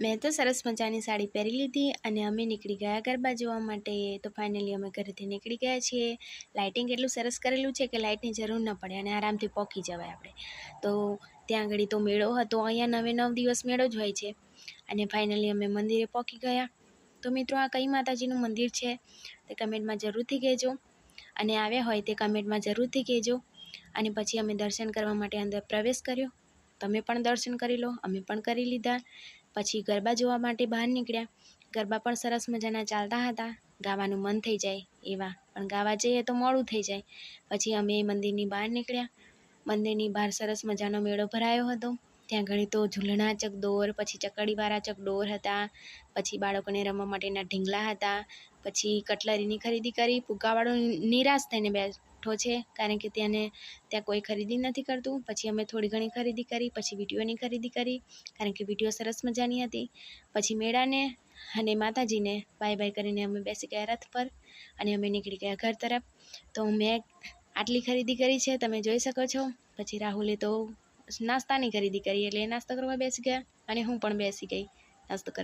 મેં તો સરસ મજાની સાડી પહેરી લીધી અને અમે નીકળી ગયા ગરબા જોવા માટે. તો ફાઇનલી અમે ઘરેથી નીકળી ગયા છીએ. લાઇટિંગ એટલું સરસ કરેલું છે કે લાઇટની જરૂર ન પડે અને આરામથી પહોંચી જવાય આપણે. તો ત્યાં આગળ તો મેળો હતો. અહીંયા 9 દિવસ મેળો જ હોય છે. અને ફાઇનલી અમે મંદિરે પહોંચી ગયા. તો મિત્રો, આ કઈ માતાજીનું મંદિર છે તે કમેન્ટમાં જરૂરથી કહેજો, અને આવ્યા હોય તે કમેન્ટમાં જરૂરથી કહેજો. અને પછી અમે દર્શન કરવા માટે અંદર પ્રવેશ કર્યો. તમે પણ દર્શન કરી લો, અમે પણ કરી લીધા. પછી ગરબા જોવા માટે બહાર નીકળ્યા. ગરબા પણ સરસ મજાના ચાલતા હતા, ગાવાનું મન થઈ જાય એવા, પણ ગાવા જઈએ તો મોડું થઈ જાય. પછી અમે મંદિરની બહાર નીકળ્યા. મંદિરની બહાર સરસ મજાનો મેળો ભરાયો હતો. ત્યાં ઘણી તો ઝૂલણા ચકડોર, પછી ચકડીવાળા ચકડોર હતા, પછી બાળકોને રમવા માટેના ઢીંગલા હતા. પછી કટલરીની ખરીદી કરી. ફુગ્ગાવાળો નિરાશ થઈને બેઠો છે, કારણ કે ત્યાં કોઈ ખરીદી નથી કરતું. પછી અમે થોડી ઘણી ખરીદી કરી. પછી વિડીયોની ખરીદી કરી, કારણ કે વિડીયો સરસ મજાની હતી. પછી મેળાને અને માતાજીને બાય બાય કરીને અમે બેસી ગયા રથ પર અને અમે નીકળી ગયા ઘર તરફ. તો મેં આટલી ખરીદી કરી છે, તમે જોઈ શકો છો. પછી રાહુલે તો નાસ્તાની ખરીદી કરી, એટલે નાસ્તો કરવા બેસી ગયા અને હું પણ બેસી ગઈ નાસ્તો કરવા.